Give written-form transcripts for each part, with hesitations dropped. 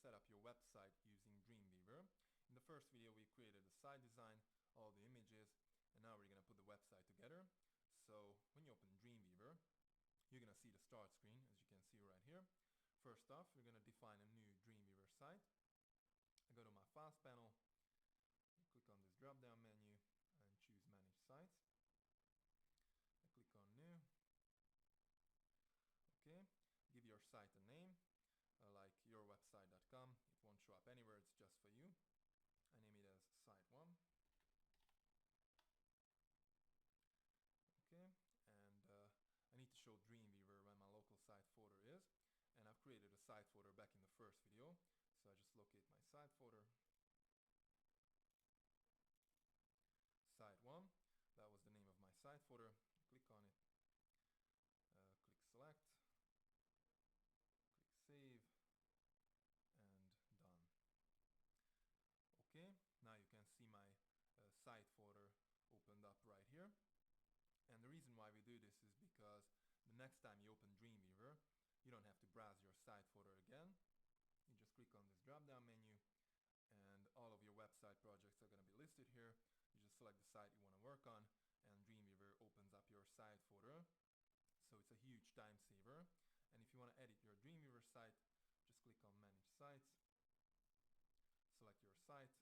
set up your website using Dreamweaver. In the first video we created the site design, all the images, and now we're gonna put the website together. So when you open Dreamweaver, you're gonna see the start screen, as you can see right here. First off, we're gonna define a new Dreamweaver site. I go to my Files panel, click on this drop down menu and choose Manage Sites. I click on New. Okay, give your site a name, like yourwebsite.com. It won't show up anywhere, it's just for you. I name it as Site 1. Okay, and I need to show Dreamweaver where my local site folder is, and I've created a site folder back in the first video, so I just locate my site folder, Site 1. That was the name of my site folder. Click on it, click Select, click Save, and done. Okay, now you can see my site folder opened up right here. And the reason why we do this is because the next time you open Dreamweaver, you don't have to browse your site folder again. You just click on this drop down menu and all of your website projects are going to be listed here. You just select the site you want to work on and Dreamweaver opens up your site folder. So it's a huge time saver. And if you want to edit your Dreamweaver site, just click on Manage Sites, select your site,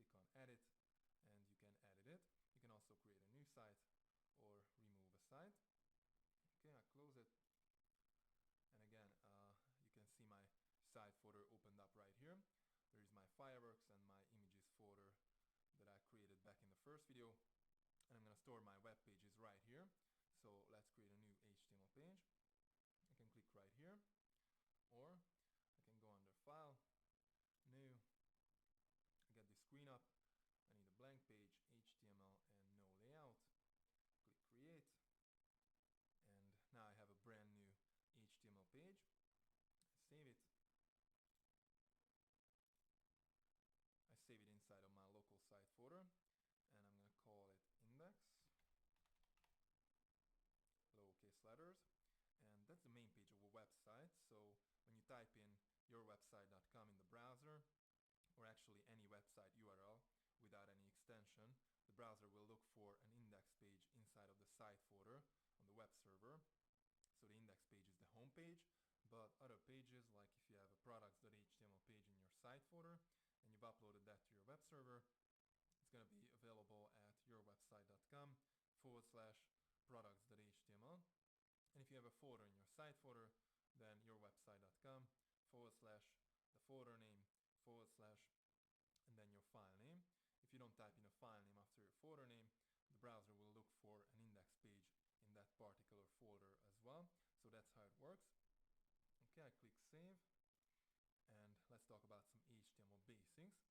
click on Edit, and you can edit it. You can also create a new site or remove a site. Okay, I close it, and again you can see my site folder opened up right here. There is my fireworks and my images folder that I created back in the first video, and I'm going to store my web pages right here. So let's create a new HTML page. I can click right here, or I can go under File, New. I get this screen up. I need a blank page, HTML, and no layout. Click Create, and now I have a brand new HTML page. Save it. I save it inside of my local site folder, and I'm going to call it index, lowercase letters, and that's the main page of a website. So when you type in yourwebsite.com in the browser, or actually any website URL without any extension, the browser will look for an index page inside of the site folder on the web server. So the index page is the home page, but other pages, like if you have a products.html page in your site folder and you've uploaded that to your web server, it's going to be available at yourwebsite.com/products.html. And if you have a folder in your site folder, then yourwebsite.com/ the folder name / and then your file name. If you don't type in a file name after your folder name, the browser will look for an index page in that particular folder as well. So that's how it works. Okay, I click Save, and let's talk about some HTML basics.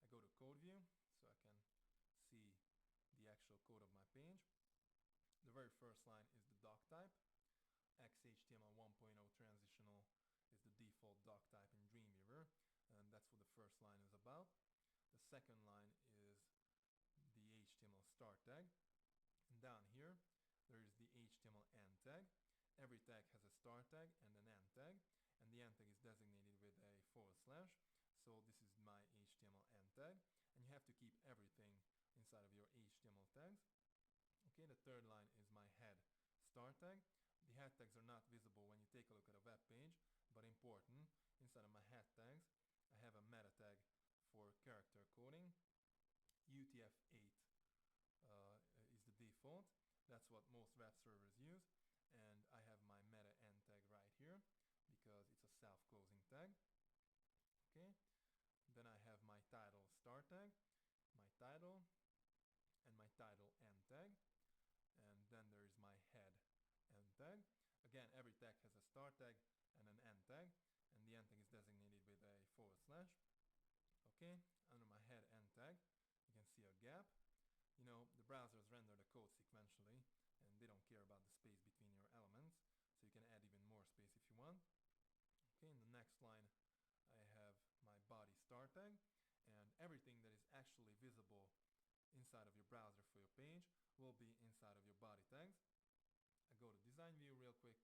I go to Code View so I can see the actual code of my page. The very first line is the doc type. XHTML 1.0 transitional is the default doc type in Dreamweaver, and that's what the first line is about. The second line is the HTML start tag, and down here there is the HTML end tag. Every tag has a start tag and an end tag, and the end tag is designated with a /. So this is my HTML end tag, and you have to keep everything inside of your HTML tags. Okay, the third line is my head start tag. The head tags are not visible when you take a look at a web page, but important. Inside of my head tags I have a meta tag for character coding. UTF-8 is the default. That's what most web servers use, and I have my meta end tag right here because it's a self-closing tag. Okay, then I have my title start tag, my title, and my title end tag, and then there is my head end tag. Again, every tag has a start tag and an end tag, and the end tag is designated with a /. Okay, under my head end tag you can see a gap. You know, the browsers render the code sequentially and they don't care about the space between your elements, so you can add even more space if you want. Okay, in the next line I have my body start tag, and everything that is actually visible inside of your browser for your page will be inside of your body tags. I go to design view real quick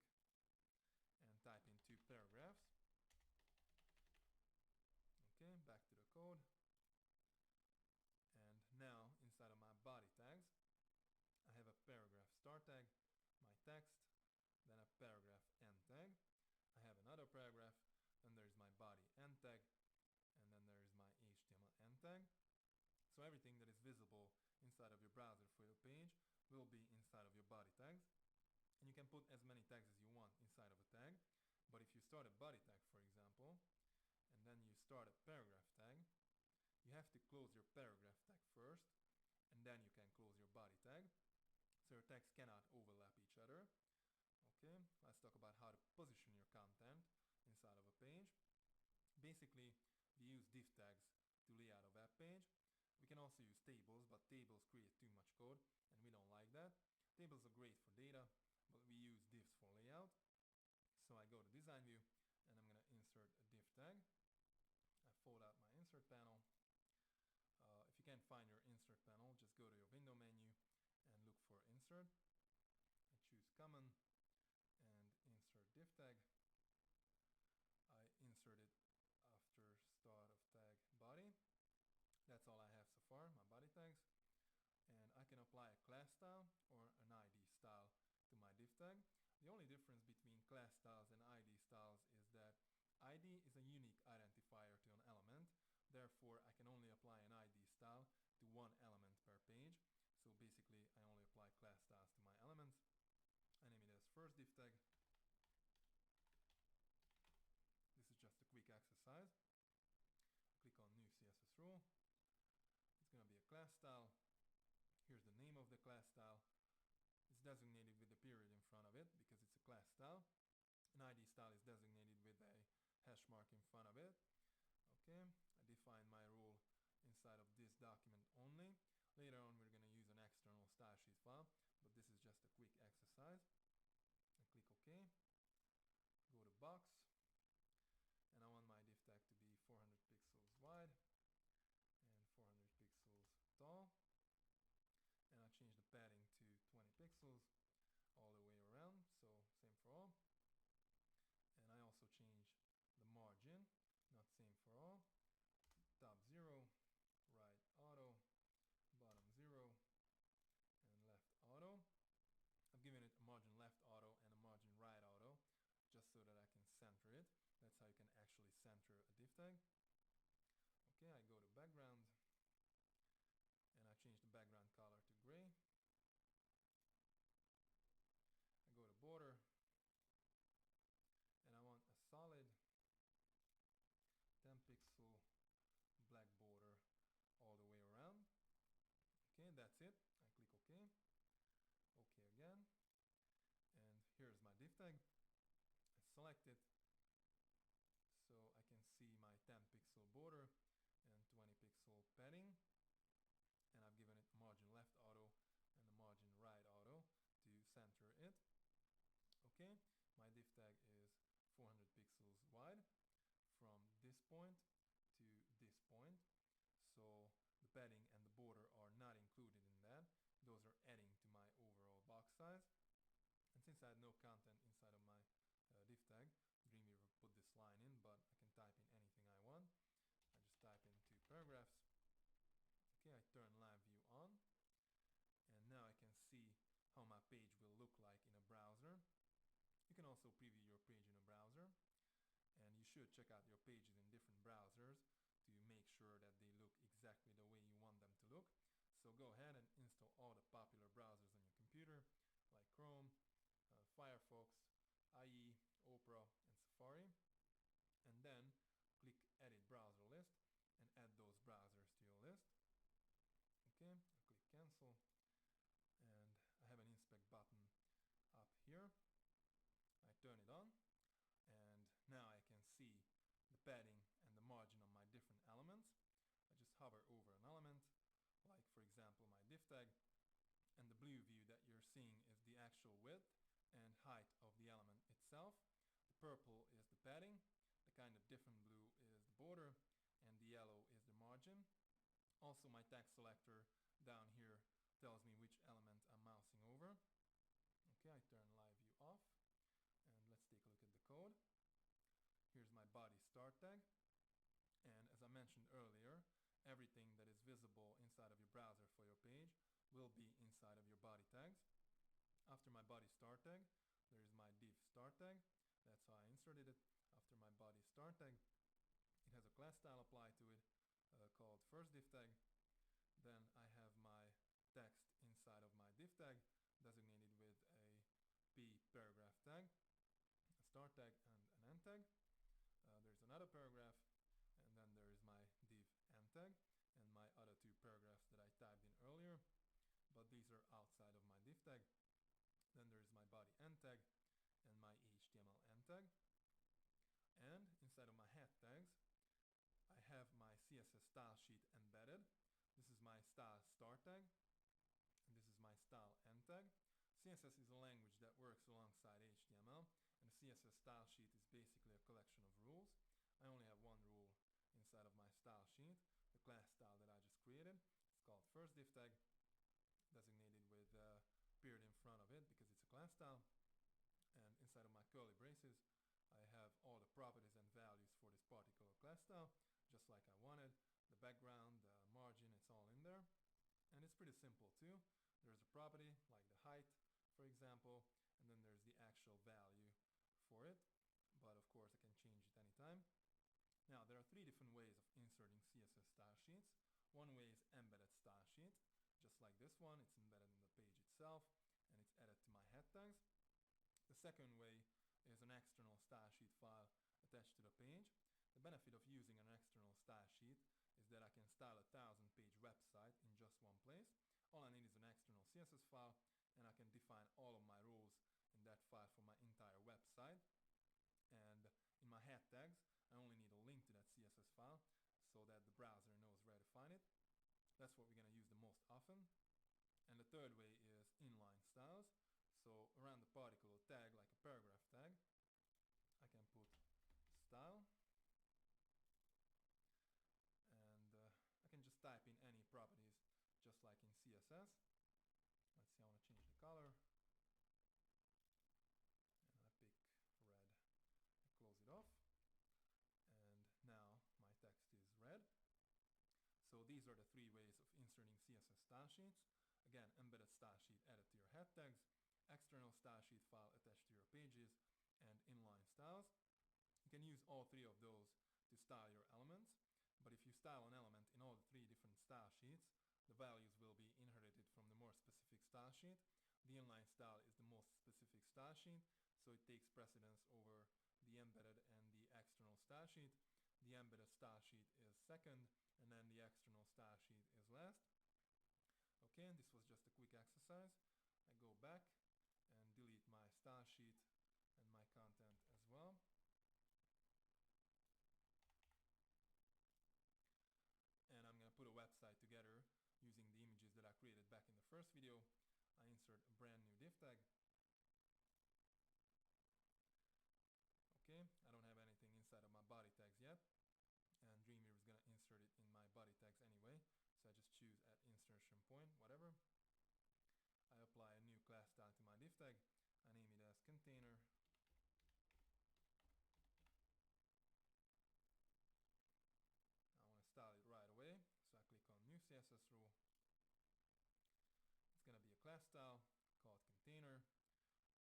and type in 2 paragraphs. code. And now inside of my body tags, I have a paragraph start tag, my text, then a paragraph end tag. I have another paragraph, then there's my body end tag, and then there is my HTML end tag. So everything that is visible inside of your browser for your page will be inside of your body tags. And you can put as many tags as you want inside of a tag. But if you start a body tag, for example, and then you start a paragraph tag, you have to close your paragraph tag first, and then you can close your body tag. So your tags cannot overlap each other. Okay, let's talk about how to position your content inside of a page. Basically, we use div tags to lay out a web page. We can also use tables, but tables create too much code, and we don't like that. Tables are great for data, but we use divs for layout. So I go to design view, and I'm going to insert a div tag. I fold out my insert panel. If you can't find your insert panel, just go to your window menu and look for insert. I choose common and insert div tag. I insert it after start of tag body. That's all I have so far, my body tags. And I can apply a class style or an ID style to my div tag. The only difference between class styles and ID styles is that ID is a unique identifier to an element. Therefore, I can only apply an ID style to one element per page. So basically, I only apply class styles to my elements. I name it as first div tag. This is just a quick exercise. Click on new CSS rule. It's going to be a class style. Here's the name of the class style. It's designated with a period in front of it because it's a class style. An ID style is designated with a hash mark in front of it. Okay, I define my rule inside of this document only. Later on we're going to use an external style sheet file, but this is just a quick exercise. I click OK, go to box, and I want my div tag to be 400 pixels wide and 400 pixels tall. And I change the padding to 20 pixels all the way around, so same for all. And I also change the margin, not same for all. Top 0, right auto, bottom 0, and left auto. I've given it a margin left auto and a margin right auto, just so that I can center it. That's how you can actually center a div tag. Okay, I go to background, and I change the background color to gray. I go to border, and I want a solid 10 pixel black border all the way around. Okay, that's it. I click OK. OK again. And here's my div tag. I select it so I can see my 10 pixel border and 20 pixel padding. And I've given it margin left auto and a margin right auto to center it. Okay, my div tag is 400 pixels wide from this point to this point. So the padding and the border are not included in that. Those are adding to my overall box size. And since I had no content inside of my div tag, Dreamweaver put this line in, but I can type in anything I want. I just type in 2 paragraphs. Okay, I turn live view on, and now I can see how my page will look like in a browser. You can also preview your page in a browser, and you should check out your pages in different browsers to make sure that they look exactly the way you want them to look. So go ahead and install all the popular browsers on your computer, like Chrome, Firefox, IE, Opera, and Safari, and then click Edit Browser List and add those browsers to your list. Okay, I click Cancel, and I have an Inspect button up here. I turn it on, and now I can see the padding and the margin on my different elements. I just hover over an element, like for example my div tag, and the blue view that you're seeing is the actual width and height of the element itself. The purple is the padding, the kind of different blue is the border, and the yellow is the margin. Also, my tag selector down here tells me which element I'm mousing over. Okay, I turn live view off, and let's take a look at the code. Here's my body start tag, and as I mentioned earlier, everything that is visible inside of your browser for your page will be inside of your body tags. After my body start tag, there is my div start tag. That's how I inserted it. After my body start tag, it has a class style applied to it called first div tag. Then I have my text inside of my div tag designated with a p paragraph tag, a start tag, and an end tag. There's another paragraph, and then there is my div end tag and my other two paragraphs that I typed in earlier, but these are outside of my div tag. Then there is my body end tag and my HTML end tag. And inside of my head tags, I have my CSS style sheet embedded. This is my style start tag, and this is my style end tag. CSS is a language that works alongside HTML, and the CSS style sheet is basically a collection of rules. I only have one rule inside of my style sheet, the class style that I just created. It's called first div tag, designated with a period in front of it because it's a class style. And inside of my curly braces, I have all the properties and values for this particular class style, just like I wanted. The background, the margin, it's all in there. And it's pretty simple too. There's a property like the height, for example, and then there's the actual value for it. But of course I can change it anytime. Now there are three different ways of inserting CSS style sheets. One way is embedded style sheet, just like this one. It's embedded in the page itself and it's added to my head tags. The second way is an external style sheet file attached to the page. The benefit of using an external style sheet is that I can style a 1000-page website in just one place. All I need is an external CSS file, and I can define all of my rules in that file for my entire website. And in my head tags, I only need a link to that CSS file so that the browser knows where to find it. That's what we're going to use the most often. And the third way is inline styles. So around the particular tag, like a paragraph tag, I can put style, and I can just type in any properties just like in CSS. Let's see, I want to change the color, and I pick red. I close it off, and now my text is red. So these are the three ways of inserting CSS style sheets. Again, embedded style sheet added to your head tags, external style sheet file attached to your pages, and inline styles. You can use all three of those to style your elements, but if you style an element in all the three different style sheets, the values will be inherited from the more specific style sheet. The inline style is the most specific style sheet, so it takes precedence over the embedded and the external style sheet. The embedded style sheet is second, and then the external style sheet is last. Okay, and this was just a quick exercise. I go back and delete my style sheet and my content as well. And I'm going to put a website together using the images that I created back in the first video. I insert a brand new div tag. Okay, I don't have anything inside of my body tags yet, and Dreamweaver is going to insert it in my body tags anyway, so I just choose at insertion point, whatever. I apply a new class style to my div tag. I name it as container. I want to style it right away, so I click on new CSS rule. It's going to be a class style called container.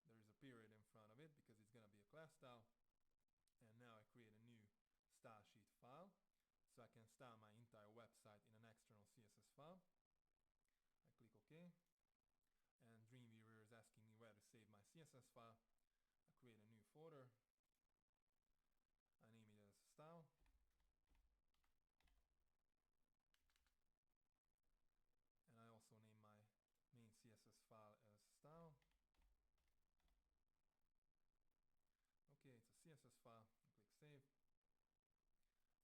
There is a period in front of it because it's going to be a class style. And now I create a new style sheet file, so I can style my entire website in an external CSS file. I click OK, and Dreamweaver is asking me where to save my CSS file. I create a new folder. I name it as style. And I also name my main CSS file as style. Okay, it's a CSS file. I click save.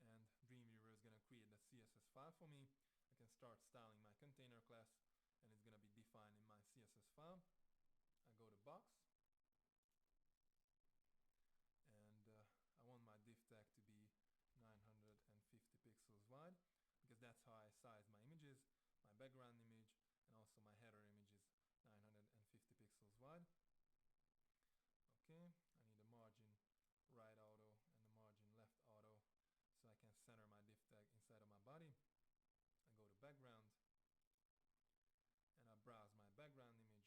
And Dreamweaver is going to create the CSS file for me. I can start styling my container class, and it's going to be defined in my CSS file. I go to box, and I want my div tag to be 950 pixels wide because that's how I size my images. My background image and also my header image is 950 pixels wide. Okay, I need a margin right auto and the margin left auto so I can center my div tag inside of my body. the background, and I browse my background image.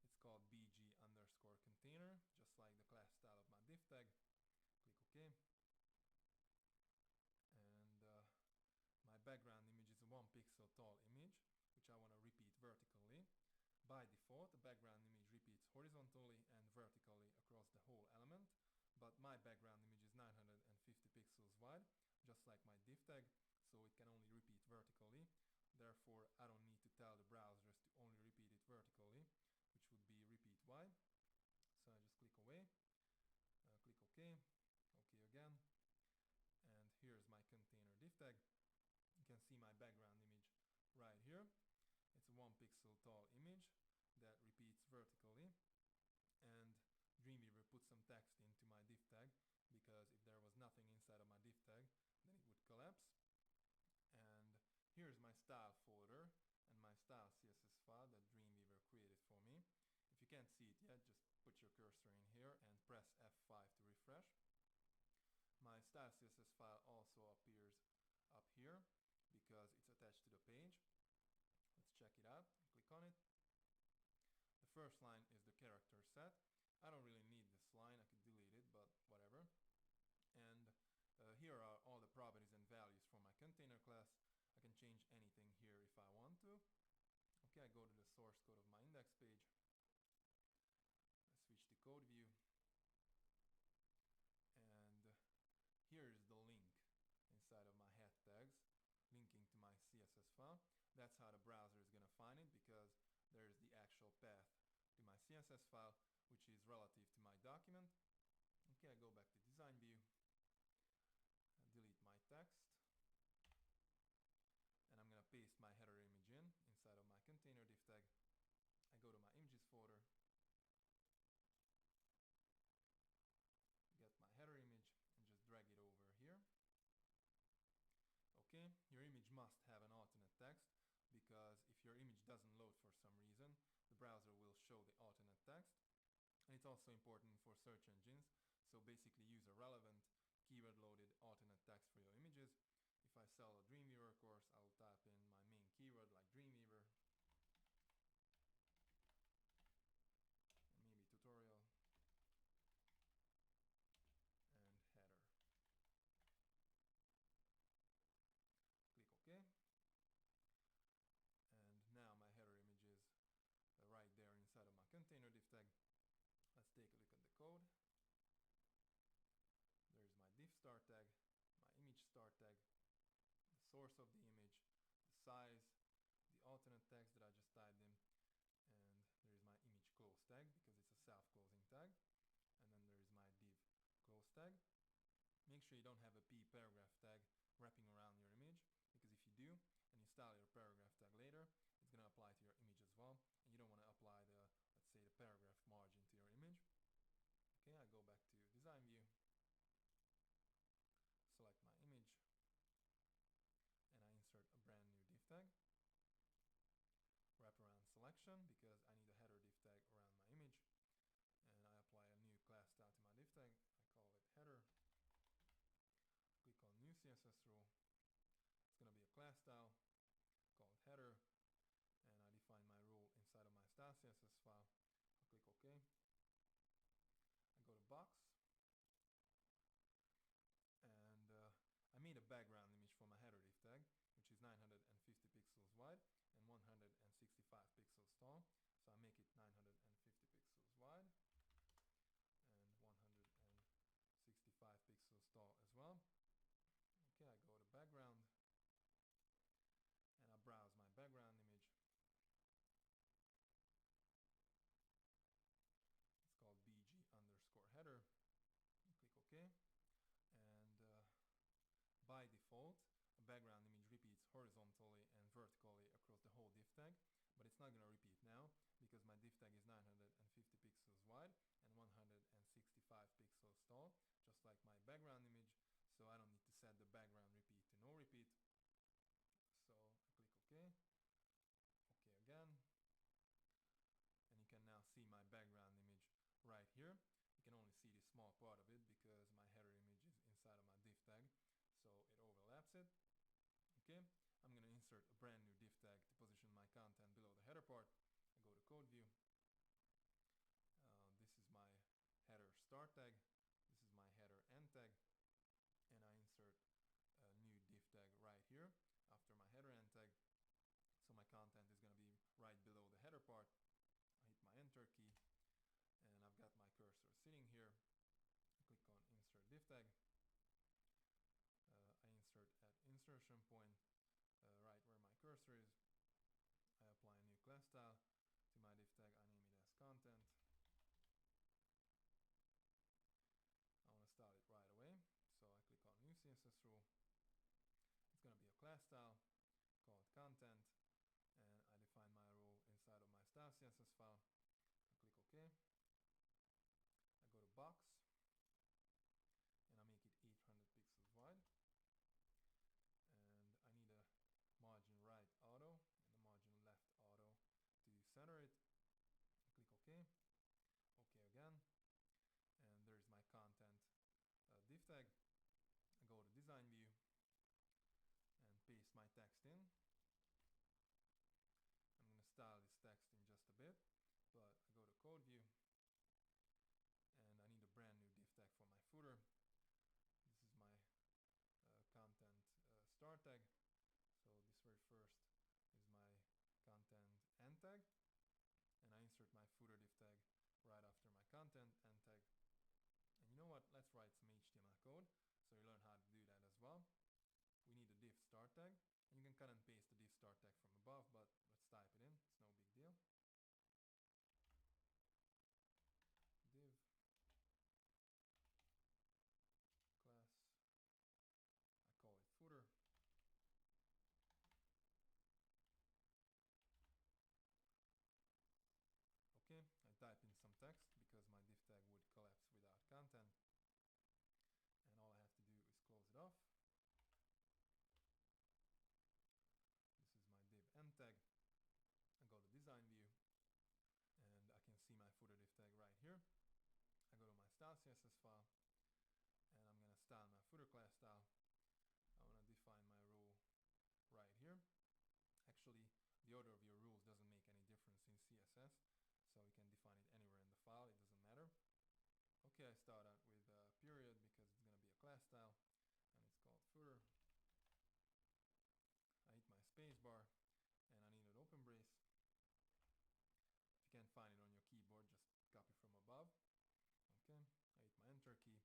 It's called bg_container, just like the class style of my div tag. Click OK. And my background image is a 1 pixel tall image, which I want to repeat vertically. By default, the background image repeats horizontally and vertically across the whole element, but my background image is 950 pixels wide, just like my div tag, so it can only repeat vertically. Therefore, I don't need to tell the browsers to only repeat it vertically, which would be repeat wide. So I just click away, click OK, OK again, and here's my container div tag. You can see my background image right here. It's a 1 pixel tall image that repeats vertically, and Dreamweaver put some text into my div tag, because if there was nothing inside of my div tag, then it would collapse. And here's my style folder and my style CSS file that Dreamweaver created for me. If you can't see it yet, just put your cursor in here and press F5 to refresh. My style CSS file also appears up here because it's attached to the page. Let's check it out. Click on it. The first line is the character set. I don't really need this line, I could delete it, but whatever. And here are all the properties and values for my container class. I can change anything here if I want to. Okay, I go to the source code of my index page. I switch to code view. And here is the link inside of my head tags, linking to my CSS file. That's how the browser is going to find it, because there's the actual path to my CSS file, which is relative to my document. Okay, I go back to design view, delete my text, and I'm going to paste my header image inside of my container div tag. I go to my images folder, get my header image, and just drag it over here. Okay, your image must have an alternate text, because if your image doesn't load for some reason, the browser will show the alternate text. And it's also important for search engines, so basically use a relevant keyword loaded alternate text for your images. If I sell a Dreamweaver course, I'll type in my main keyword like Dreamweaver, and maybe tutorial and header. Click OK. And now my header image is right there inside of my container div tag. Let's take a look at the code. There's my div start tag, my image start tag, the source of the image, the size, the alternate text that I just typed in, and there's my image close tag because it's a self-closing tag, and then there's my div close tag. Make sure you don't have a p paragraph tag wrapping around your image, because if you do and you style your paragraph tag later, it's going to apply to your image as well, and you don't want to apply the, let's say, the paragraph margin to your image. Okay, I go back to design view, select my image, and I insert a brand new div tag. Wraparound selection, because I need a header div tag around my image, and I apply a new class style to my div tag. I call it header. Click on new CSS rule. It's going to be a class style called header, and I define my rule inside of my style CSS file. I'll click OK. I go to box, and I made a background image for my header div tag, which is 950 pixels wide and 165 pixels tall. So I make it 950 pixels wide and 165 pixels tall as well. Okay, I go to background, and I browse my background image. It's called bg_header. Click OK. And by default, a background image repeats horizontally and vertically across the whole div tag, but it's not going to repeat now because my div tag is 950 pixels wide and 165 pixels tall, just like my background image. So I don't need to set the background repeat to no repeat. So I click OK, OK again, and you can now see my background image right here. You can only see this small part of it because my header image is inside of my div tag, so it that's it. Okay, I'm gonna insert a brand new div tag to position my content below the header part. I go to code view. This is my header start tag. This is my header end tag. And I insert a new div tag right here after my header end tag. So my content is gonna be right below the header part. I hit my enter key and I've got my cursor sitting here. I click on insert div tag. I insert at insertion point right where my cursor is. I apply a new class style to my div tag. I name it as content. I want to style it right away, so I click on new CSS rule. It's going to be a class style called content, and I define my rule inside of my style CSS file. I click OK. I go to box and I make it 800 pixels wide, and I need a margin right auto and a margin left auto to center it. I click OK. OK again. And there's my content div tag. I go to design view and paste my text in. I'm going to style this text in just a bit, but I go to code view and I need a brand new div tag for my footer. This is my content start tag. So this very first is my content end tag, and I insert my footer div tag right after my content end tag. And you know what, let's write some HTML code so you learn how to do that as well. We need a div start tag, and you can cut and paste the div start tag from above, but let's type it in, it's no big deal. Div class, I call it footer. Okay, I type in some text because my div tag would collapse without content. And all I have to do is close it off. This is my div end tag. I go to design view and I can see my footer div tag right here. I go to my style CSS file and I'm going to style my footer class style. I want to define my rule right here. Actually, the order of your rules doesn't make any difference in CSS. So you can define it anywhere in the file, it doesn't matter. Okay, I start out with a period because it's going to be a class style and it's called footer. I hit my space bar and I need an open brace. If you can't find it on your keyboard, just copy from above. Okay, I hit my enter key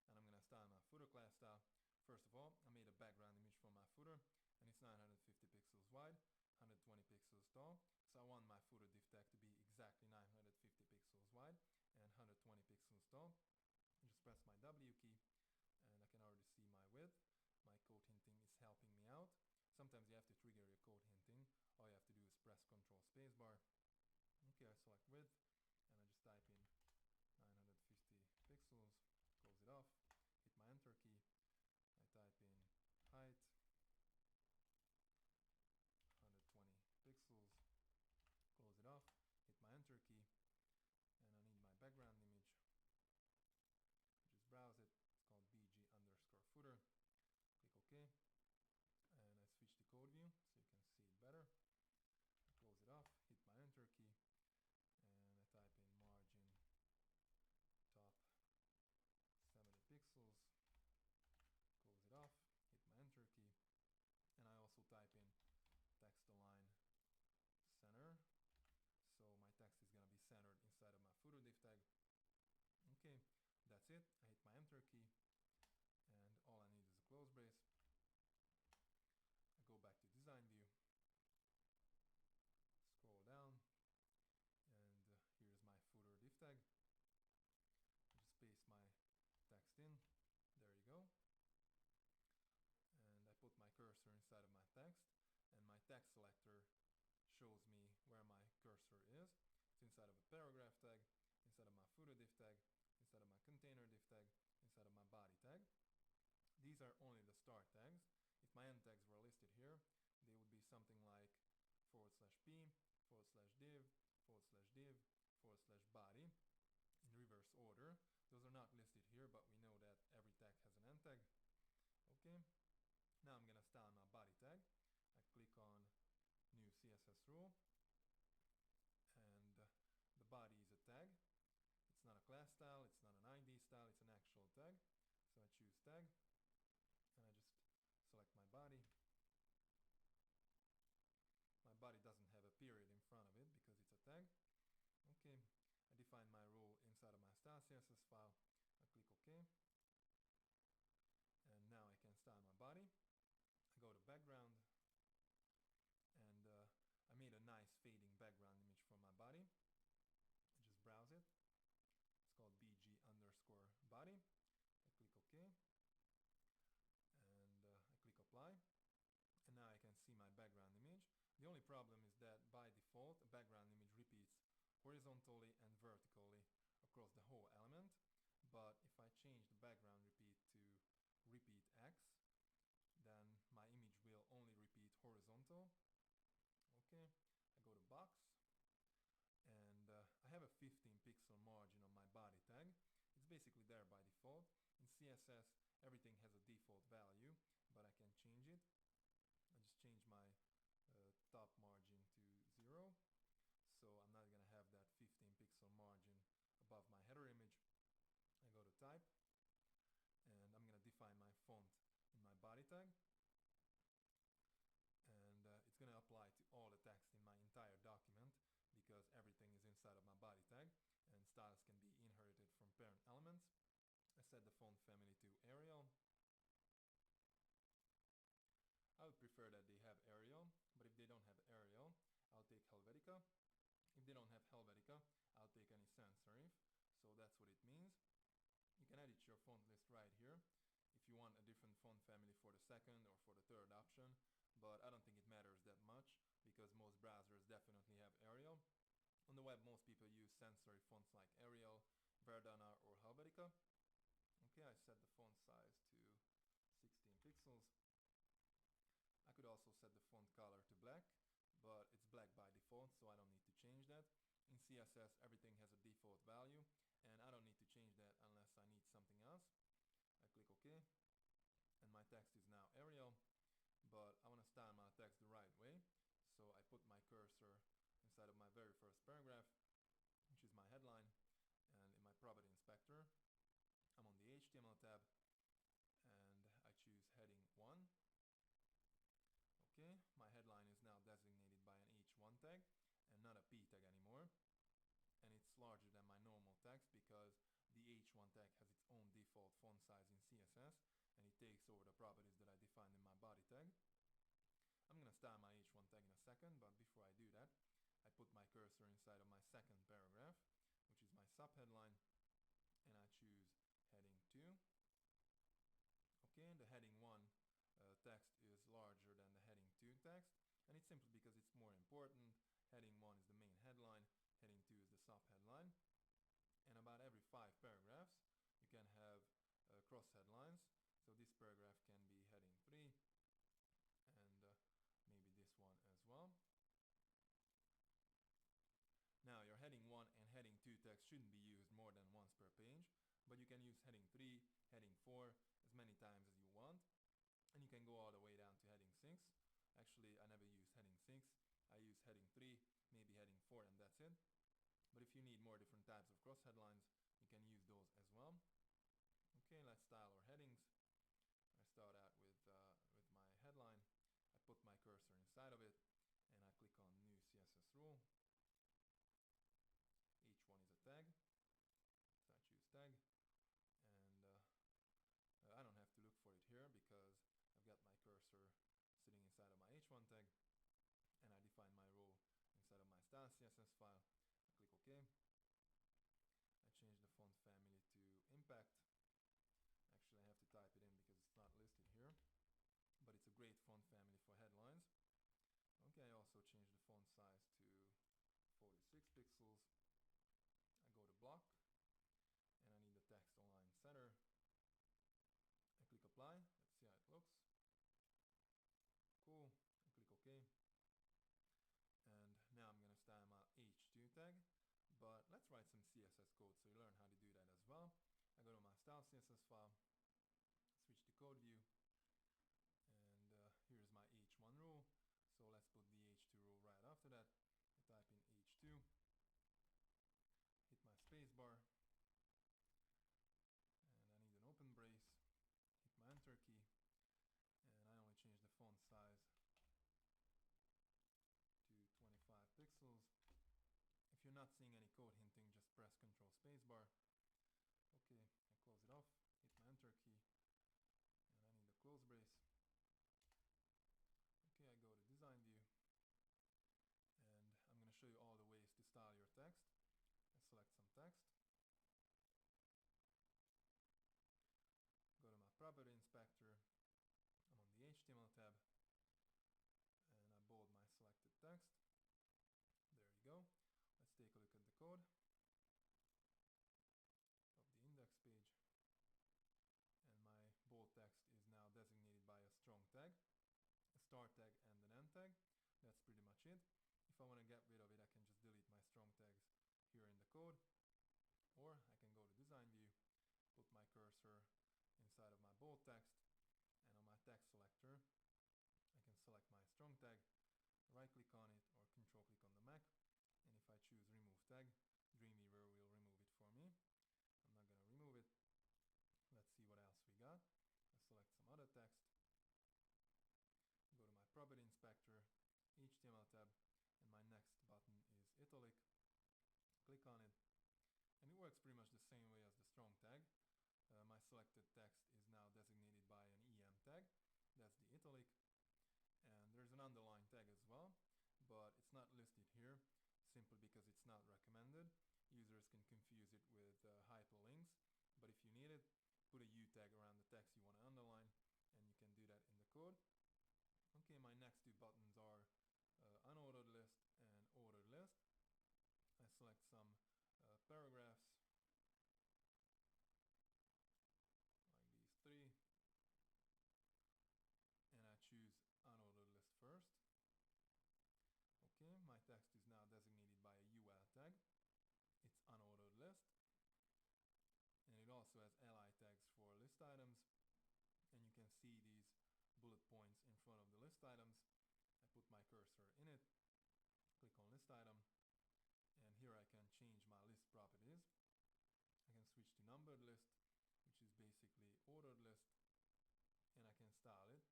and I'm going to style my footer class style. First of all, I made a background image for my footer and it's 950 pixels wide, 120 pixels tall. So I want my footer div tag to be exactly 950 pixels wide and 120 pixels tall. I just press my W key and I can already see my width. My code hinting is helping me out. Sometimes you have to trigger your code hinting. All you have to do is press Ctrl spacebar. Okay, I select width and I just type in 950 pixels, close it off, hit my enter key. I type in height 120 pixels, close it off, hit my enter key, and I need my background image. I just browse it, it's called bg_footer, click OK, and I switch to code view so you can see it better. I close it off, hit my enter key, and I type in margin top 70 pixels, close it off, hit my enter key, and I also type in text align center, so my text is going to be centered inside of my footer div tag. Okay, that's it. I hit my enter key and all I need is a close brace. I go back to design view, scroll down, and here's my footer div tag. I just paste my text in, there you go, and I put my cursor inside of my text, and my text selector shows me where my cursor is. It's inside of a paragraph tag, inside of my footer div tag, inside of my container div tag, inside of my body tag. These are only the start tags. If my end tags were listed here, they would be something like /p, /div, /div, /body in reverse order. Those are not listed here, but we know that every tag has an end tag. Okay, Now I'm gonna style my body tag. I click on new CSS rule, and the body is a tag. It's not a class style, it's not an ID style, it's an actual tag. So I choose tag, and I just select my body. My body doesn't have a period in front of it because it's a tag. Okay, I define my rule inside of my style CSS file. I click OK, and now I can style my body. I go to background, and I made a nice fading background image for my body. I just browse it. It's called bg_body. I click OK, and I click apply, and now I can see my background image. The only problem is that by default a background image repeats horizontally and vertically across the whole element, but if I change the background repeat to repeat X, then my image will only repeat horizontal. Okay, I go to box, and I have a 15 pixel margin on my body tag. It's basically there by default. In CSS everything has a default value, but I can change it. I just change my top margin to 0, so I'm not gonna have that 15 pixel margin above my header image. I go to type, and I'm gonna define my font in my body tag, and it's gonna apply to all the text in my entire document because everything is inside of my body tag, and styles can be inherited from parent elements. I set the font family to Arial. I would prefer that they have Arial, but if they don't have Arial, I'll take Helvetica. If they don't have Helvetica, I'll take any sans serif. So that's what it means. You can edit your font list right here if you want a different font family for the second or for the third option, but I don't think it matters that much because most browsers definitely have Arial. On the web, most people use sans serif fonts like Arial, Verdana, or Helvetica. Okay, I set the font size to 16 pixels. I could also set the font color to black, but it's black by default, so I don't need to change that. In CSS, everything has a default value, and I don't need to change that unless I need something else. I click OK, and my text is now Arial, but I want to style my text the right way, so I put my cursor inside of my very first paragraph, which is my headline, and in my property inspector, I'm on the HTML tab, and I choose heading 1. Okay, my headline is now designated by an H1 tag and not a P tag anymore, and it's larger than my normal text because the H1 tag has its own default font size in CSS, and it takes over the properties that I defined in my body tag. I'm gonna style my H1 tag in a second, but before I do that, I put my cursor inside of my second paragraph, which is my subheadline, and I choose heading 2. Okay, and the heading 1 text is larger than the heading 2 text, and it's simply because it's more important. Heading 1 is the main headline, heading 2 is the subheadline, and about every 5 paragraphs you can have cross headlines. So this paragraph can be heading 3, and maybe this one as well. Now your heading 1 and heading 2 text shouldn't be used more than once per page, but you can use heading 3, heading 4 as many times as you want. And you can go all the way down to heading 6. Actually, I never use heading 6. I use heading 3, maybe heading 4, and that's it. But if you need more different types of cross headlines, you can use those as well. Okay, let's style our headings. I start out with my headline. I put my cursor inside of it, and I click on new CSS rule. H1 is a tag, so I choose tag, and I don't have to look for it here because I've got my cursor sitting inside of my H1 tag, and I define my rule inside of my style CSS file. I click OK. I change the font family to Impact. Actually, I have to type it in because it's not listed here, but it's a great font family for headlines. Okay, I also change the font size to 46 pixels. I go to block, and I need the text align center. I click apply. Let's see how it looks. Cool. I click OK. And now I'm going to style my H2 tag, but let's write some CSS code so you learn how to do that as well. I go to my style CSS file, switch to code view, and not seeing any code hinting, just press Control Spacebar. Okay, I close it off, hit my Enter key, and I need a close brace. Okay, I go to Design View, and I'm going to show you all the ways to style your text. I select some text, go to my Property Inspector, I'm on the HTML tab, and I bold my selected text. There you go. Let's take a look at the code of the index page. And my bold text is now designated by a strong tag, a start tag and an end tag. That's pretty much it. If I want to get rid of it, I can just delete my strong tags here in the code. Or I can go to Design View, put my cursor inside of my bold text, and on my text selector, I can select my strong tag, right click on it, or control click on the Mac. And if I choose Remove Tag, Dreamweaver will remove it for me. I'm not going to remove it. Let's see what else we got. I select some other text, go to my Property Inspector, HTML tab, and my next button is italic. Click on it, and it works pretty much the same way as the strong tag. My selected text is now designated by an EM tag. That's the italic. And there's an underline tag as well, but it's not listed here simply because it's not recommended. Users can confuse it with hyperlinks, but if you need it, put a U tag around the text you want to underline, and you can do that in the code. Okay, my next two buttons are unordered list and ordered list. I select some paragraphs, like these three, and I choose unordered list first. Okay, my text is now designated by a UL tag. It's unordered list, and it also has li tags for list items, and you can see these bullet points in front of the list items. I put my cursor in it, click on list item, and here I can change my list properties. I can switch to numbered list, which is basically ordered list, and I can style it.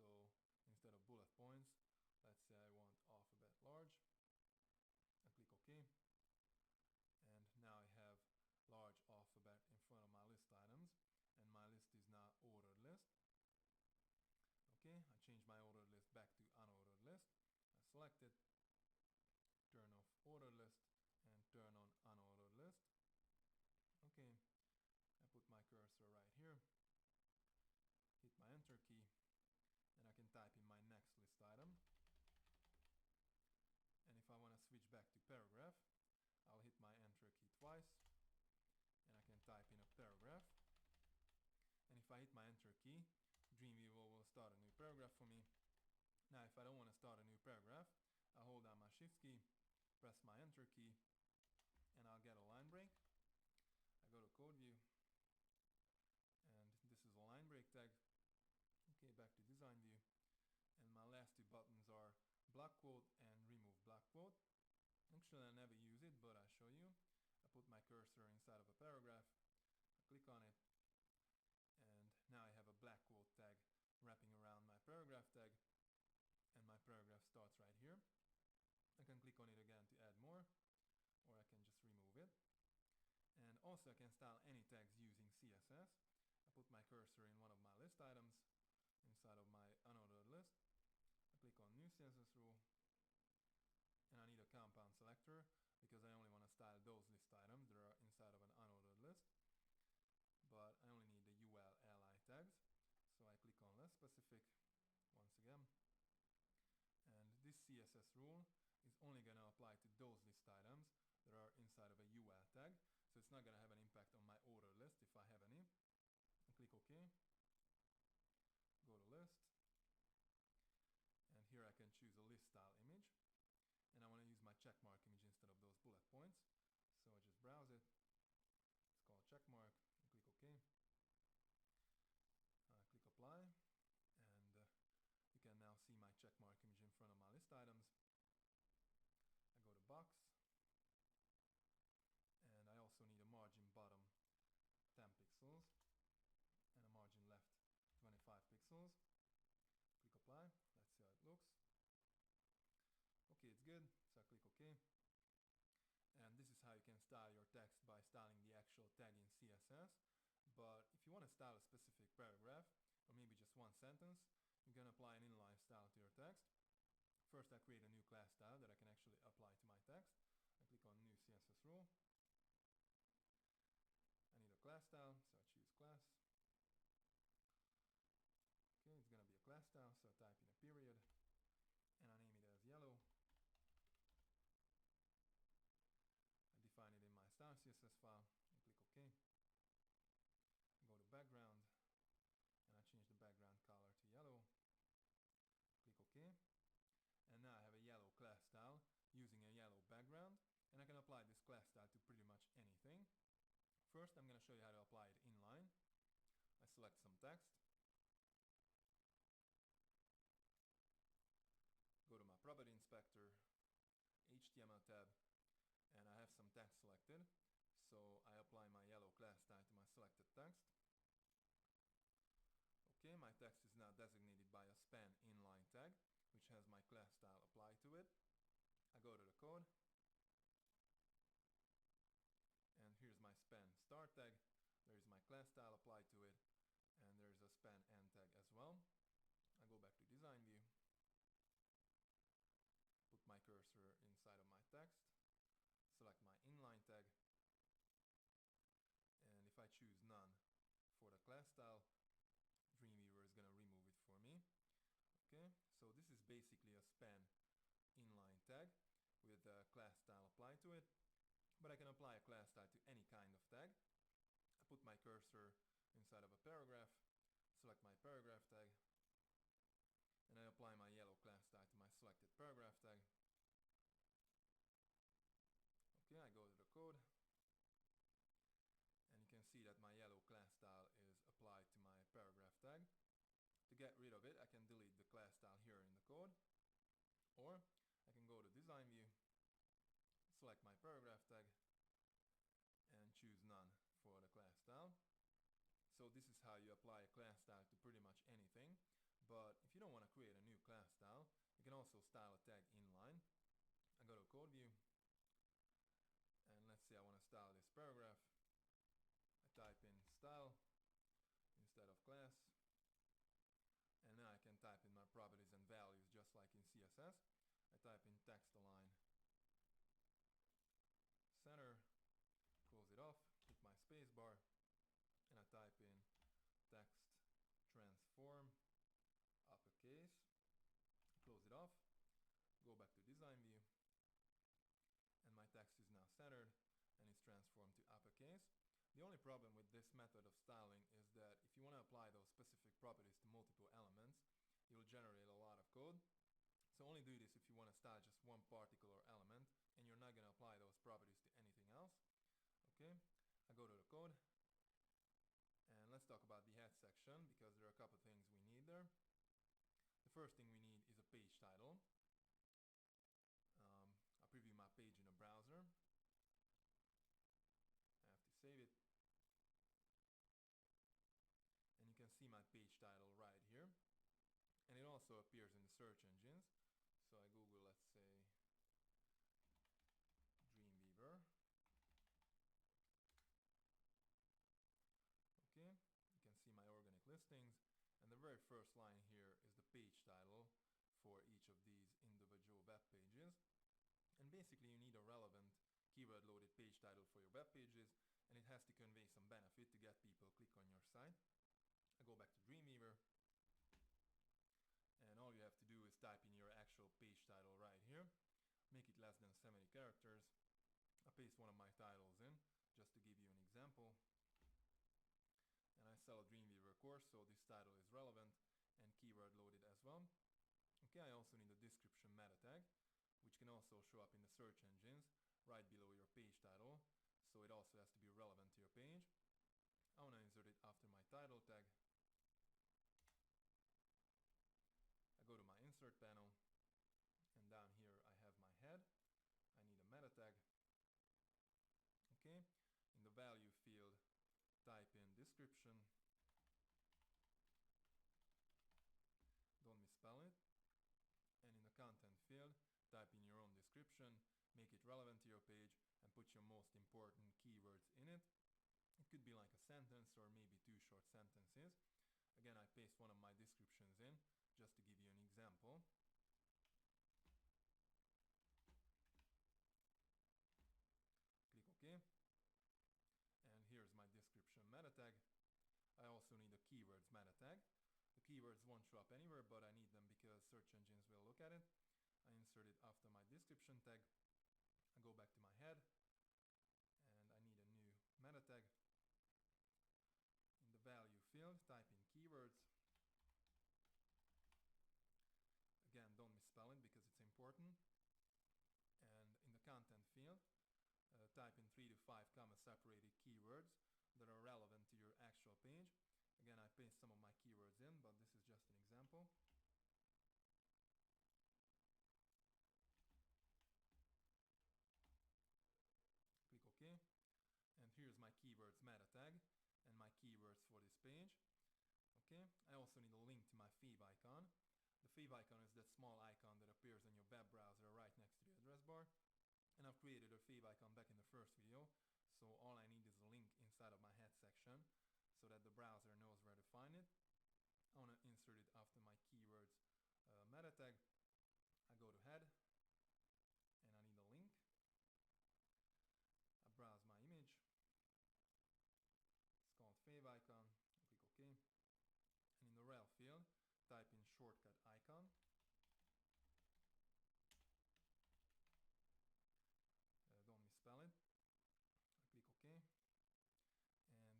So instead of bullet points, let's say I want alphabet large. I click OK, and now I have large alphabet in front of my list items, and my list is now ordered list. Okay, I change my ordered list back to unordered list. I select it, turn off ordered list, and turn on unordered list. Okay, I put my cursor right here, hit my Enter key, and I can type in my next list item. And if I want to switch back to paragraph, I'll hit my Enter key twice, and I can type in a paragraph. And if I hit my Enter key, Dreamweaver will start a new paragraph for me. Now if I don't want to start a new paragraph, I'll hold down my Shift key, press my Enter key, and I'll get a line break. I go to Code View, and this is a line break tag. Okay, back to Design View, and my last two buttons are block quote and remove block quote. Actually, I never use it, but I'll show you. I put my cursor inside of a paragraph, I click on it, and now I have a black quote tag wrapping around my paragraph tag, and my paragraph starts right here. I can click on it again to add more, or I can just remove it. And also I can style any tags using CSS. I put my cursor in one of my list items inside of my unordered list. I click on New CSS Rule, and I need a compound selector because I only want to style those list items that are inside of an unordered list. But I only need the UL li tags, so I click on less specific once again. And this CSS rule is only going to apply to those list items that are inside of a UL tag, so it's not going to have an impact on my order list if I have any. I click OK, go to list, and here I can choose a list style image, and I want to use my checkmark image instead of those bullet points, so I just browse it. It's called checkmark, and click OK. Click apply, and you can now see my checkmark image in front of my list items. I go to box, and I also need a margin bottom 10 pixels and a margin left 25 pixels. Click apply, let's see how it looks. Okay, it's good, so I click OK. And style your text by styling the actual tag in CSS, but if you want to style a specific paragraph, or maybe just one sentence, you can apply an inline style to your text. First, I create a new class style that I can actually apply to my text. I click on New CSS Rule. I need a class style, so I choose class. Okay, it's going to be a class style, so I type in a period, and I name it as yellow. I define it in my style CSS file, and click OK. Go to background, and I change the background color to yellow. Click OK. And now I have a yellow class style using a yellow background, and I can apply this class style to pretty much anything. First, I'm going to show you how to apply it inline. I select some text, go to my property inspector, HTML tab, and I have some text selected, so I apply my yellow class style to my selected text. Okay, my text is now designated by a span inline tag, which has my class style applied to it. I go to the code, and here's my span start tag. There is my class style applied to it, and there's a span end tag as well. I go back to design view, put my cursor inside of my text, select my inline tag, and if I choose none for the class style, Dreamweaver is going to remove it for me. Okay, so this is basically a span inline tag with a class style applied to it, but I can apply a class style to any kind of tag. I put my cursor inside of a paragraph, select my paragraph tag, and I apply my yellow class style to my selected paragraph tag. Okay, I go to the code, and you can see that my yellow class style is applied to my paragraph tag. To get rid of it, I can delete the class style here in the code, or I can go to design view, select my paragraph tag, and choose none for the class style. So this is how you apply a class style to pretty much anything. But if you don't want to create a new class style, you can also style a tag inline. I go to code view, and let's say I want to style this paragraph. I type in style instead of class, and now I can type in my properties and values just like in CSS. I type in text align center, close it off, hit my space bar, and I type in text transform uppercase, close it off, go back to design view, and my text is now centered and it's transformed to uppercase. The only problem with this method of styling is that if you want to apply those specific properties to multiple elements, you'll generate a lot of code. So only do this if you want to style just one particular element and you're not going to apply those properties to anything else. Okay, I go to the code, and let's talk about the head section because there are a couple things we need there. The first thing we need is a page title. I'll preview my page in a browser. I have to save it. And you can see my page title right here. And it also appears in the search engines. So I Google, let's say, Dreamweaver. Okay, you can see my organic listings. And the very first line here is the page title for each of these individual web pages. And basically you need a relevant keyword loaded page title for your web pages, and it has to convey some benefit to get people click on your site. I go back to Dreamweaver, and all you have to do is type in your actual page title right here, make it less than 70 characters. I paste one of my titles in just to give you an example, and I sell a Dreamweaver course, so this title is relevant and keyword loaded as well. Okay, I also need a description meta tag, which can also show up in the search engines right below your page title, so it also has to be relevant to your page. I want to insert it after my title tag. I go to my insert panel, and down here I have my head. I need a meta tag. Okay, in the value field type in description, don't misspell it, and in the content field type in your own description, make it relevant to your page, and put put your most important keywords in it. It could be like a sentence or maybe 2 short sentences. Again, I paste one of my descriptions in just to give you an example. Click OK. And here's my description meta tag. I also need a keywords meta tag. The keywords won't show up anywhere, but I need them because search engines will look at it. I insert it after my description tag. I go back to my head and I need a new meta tag. In the value field, type in keywords. Again, don't misspell it because it's important. And in the content field, type in 3 to 5 comma separated keywords that are relevant to your actual page. Again, I paste some of my keywords in, but this is just an example. Click OK. And here's my keywords meta tag and my keywords for this page. Okay, I also need a link to my Fev icon. The Fev icon is that small icon that appears in your web browser right next to the address bar. And I've created a Fev icon back in the first video, so all I need is a link inside of my head section so that the browser knows where to find it. I want to insert it after my keywords meta tag. I go to head and I need a link. I browse my image. It's called Fev icon. I click OK. And in the rel field, type in shortcut icon. Don't misspell it. I click OK. And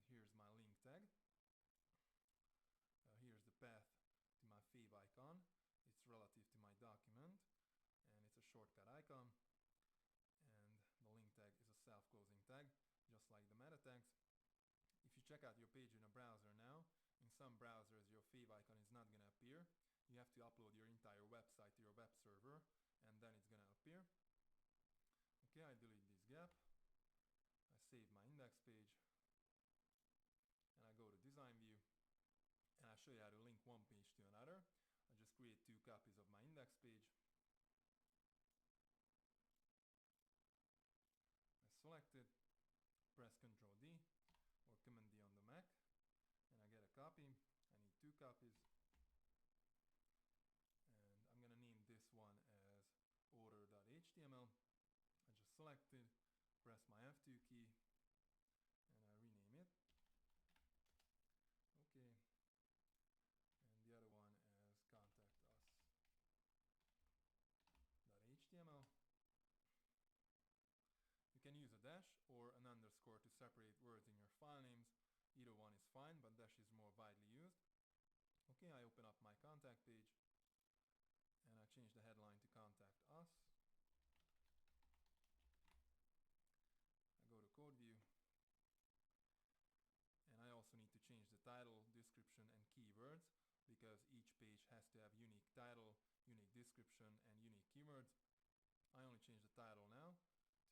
here's my link tag. Here's the path to my Fev icon. It's relative to my document and it's a shortcut icon. And the link tag is a self-closing tag, just like the meta tags. If you check out your page in a browser now, in some browsers your Fev icon is not going to appear. You have to upload your entire website to your web server and then it's going to appear. Okay, I delete this gap. I save my index page and I go to design view and I show you how to link one page to another. I just create 2 copies of my index page. I select it, press Ctrl D or Command D on the Mac and I get a copy. I need 2 copies and I'm gonna name this one as order.html. I just select it, press my F2 key and I rename it. Okay. And the other one as contact us.html. You can use a dash or an underscore to separate words in your file names. Either one is fine, but dash is more widely used. Okay, I open up my contact page and I change the headline to contact us. I go to code view and I also need to change the title, description and keywords because each page has to have unique title, unique description and unique keywords. I only change the title now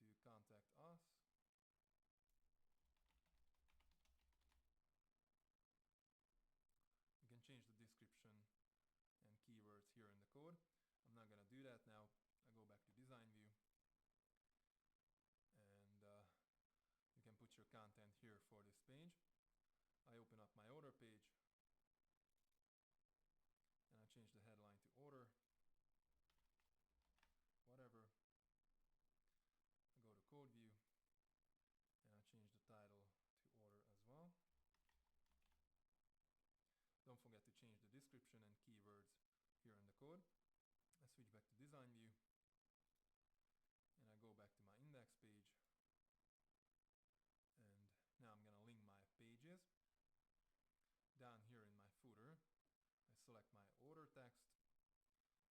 to contact us. You can change the description and keywords here in the code. I'm not gonna do that now. I go back to design view and you can put your content here for this page. I open up my order page and I change the headline to order, whatever. I go to code view and I change the title to order as well. Don't forget to change the description and keywords here in the code. I switch back to design view and I go back to my index page and now I'm gonna link my pages. Down here in my footer I select my order text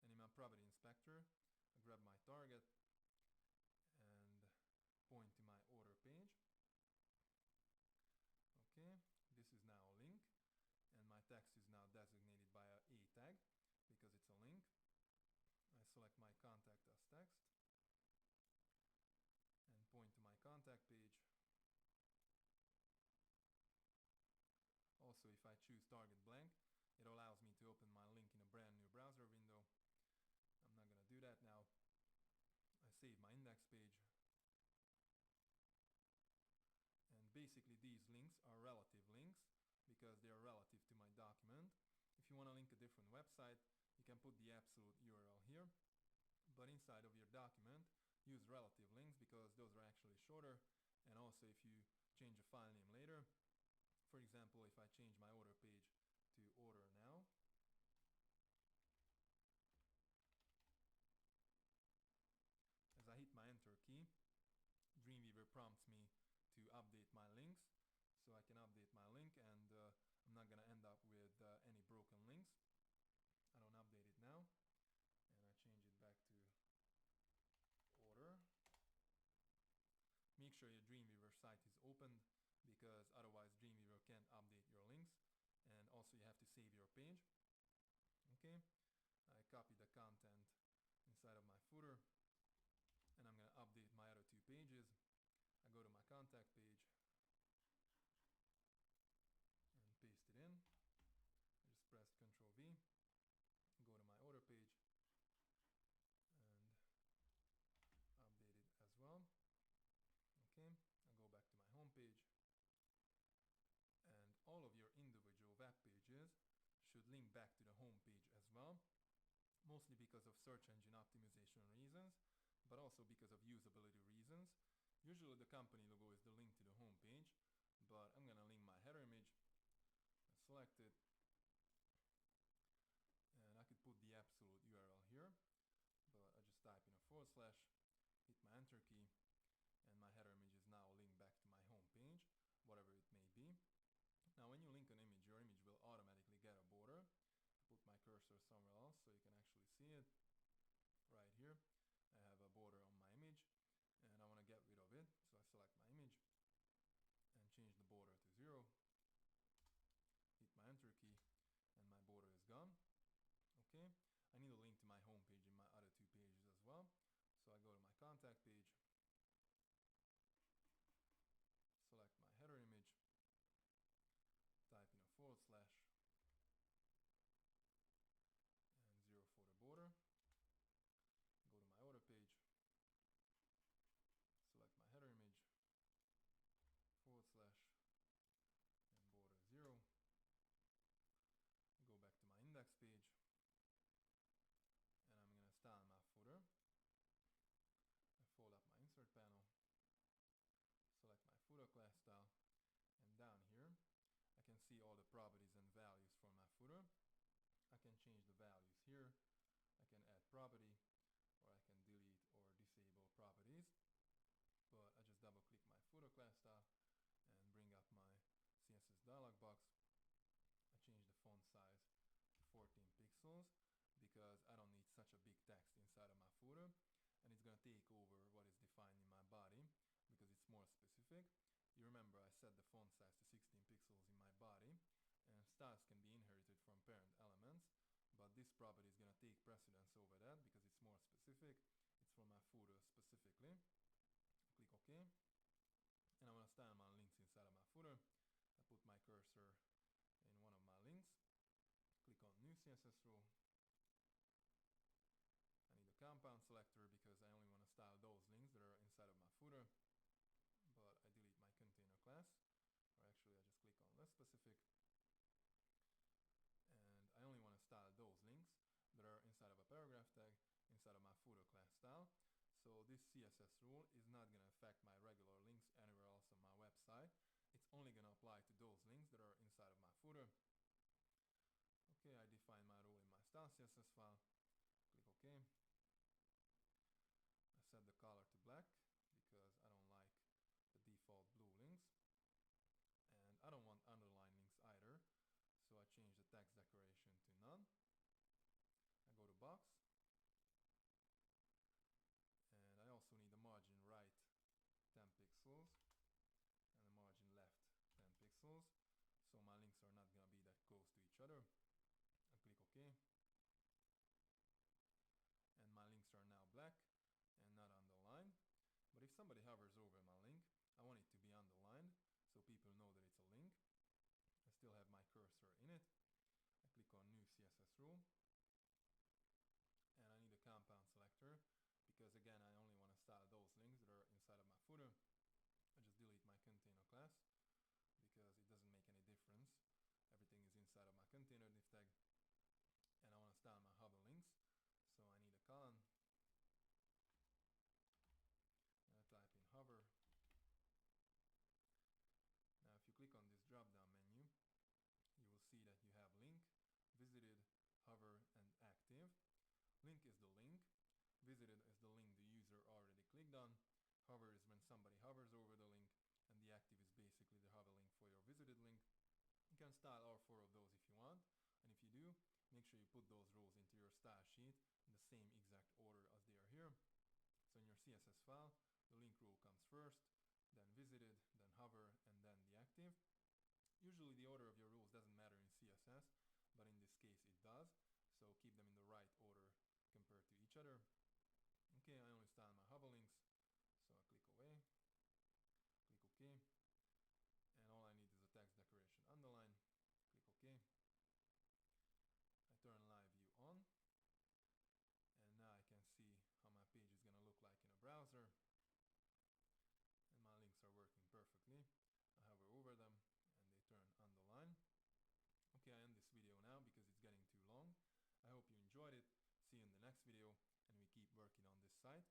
and in my property inspector I grab my target and point to my order page. Okay, this is now a link and my text is now designated by a tag because it's a link. I select my contact us text and point to my contact page. Also, if I choose target blank, it allows me to open my link in a brand new browser window. I'm not gonna do that now. I save my index page basically these links are relative links because they are relative to my document. If you want to link a different website, you can put the absolute URL here, but inside of your document, use relative links because those are actually shorter. And also if you change a file name later, for example, if I change my order page to order now, as I hit my enter key, Dreamweaver prompts me to update my links. So I can update my link, and I'm not gonna end up with any broken links. I don't update it now, and I change it back to order. Make sure your Dreamweaver site is opened because otherwise Dreamweaver can't update your links. And also you have to save your page. Okay, I copy the content inside of my footer, and I'm gonna update my other two pages. I go to my contact page and paste it in. I just pressed Ctrl V, go to my order page and update it as well. Okay, I go back to my home page, and all of your individual web pages should link back to the home page as well, mostly because of search engine optimization reasons, but also because of usability reasons. Usually the company logo is the link to the home page, but I'm gonna link my header image. I select it, and I could put the absolute URL here, but I just type in a /, hit my enter key, and my header image is now linked back to my home page, whatever it may be. Now when you link an image, your image will automatically get a border. I put my cursor somewhere else so you can actually see it. Right here, I have a border on my image, and I want to get rid of it, so I select my image and change the border to 0. Hit my enter key, and my border is gone. Okay, I need a link to my home page in my other two pages as well. So I go to my contact page, select my header image, type in a /, and 0 for the border. Go to my order page, select my header image, /, and border 0. Go back to my index page, and I'm gonna style my footer. I fold up my insert panel, select my footer class style, and down here I can see all the properties and values for my footer. I can change the values here. I can add property, or I can delete or disable properties. But I just double click my footer class style and bring up my CSS dialog box. I change the font size to 14 pixels because I don't need such a big text inside of my footer, and it's gonna take over what is defined in my body because it's more specific. You remember I set the font size to 16 pixels in my body, and styles can be inherited from parent elements, but this property is gonna take precedence over that because it's more specific. It's for my footer specifically. Click OK, and I want to style my links inside of my footer. I put my cursor in one of my links, click on new CSS rule. I need a compound selector because I only want to style those links that are inside of my footer, but I delete my container class, or actually I just click on less specific, and I only want to style those links that are inside of a paragraph tag inside of my footer class style. So this CSS rule is not going to affect my regular links anywhere else on my website. It's only going to apply to those links that are inside of my footer. Okay, I define my rule in my style CSS file. Click OK. I set the color to black because I don't like the default blue links. And I don't want underline links either. So I change the text decoration to none. I go to box. And I also need the margin right 10 pixels and the margin left 10 pixels, so my links are not gonna be that close to each other. I click OK, and my links are now black and not underlined. But if somebody hovers over my link, I want it to be underlined so people know that it's a link. I still have my cursor in it. I click on new CSS rule, and I need a compound selector because again I only want to style those links that are inside of my footer. I just delete my container class Visited is the link the user already clicked on. Hover is when somebody hovers over the link, and the active is basically the hover link for your visited link. You can style all 4 of those if you want, and if you do, make sure you put those rows into your style sheet in the same exact order as they are here. So in your CSS file, the link row comes first, then visited, then hover, and then the active. Usually the order of your rows doesn't matter in CSS, but in this case it does, so keep them in the right order compared to each other. Okay, I only style my hover links, so I click away, click OK, and all I need is a text decoration underline, click OK. I turn live view on, and now I can see how my page is going to look like in a browser, and my links are working perfectly. I hover over them and they turn underline. Okay, I end this video now because it's getting too long. I hope you enjoyed it. See you in the next video, and we keep working on this site.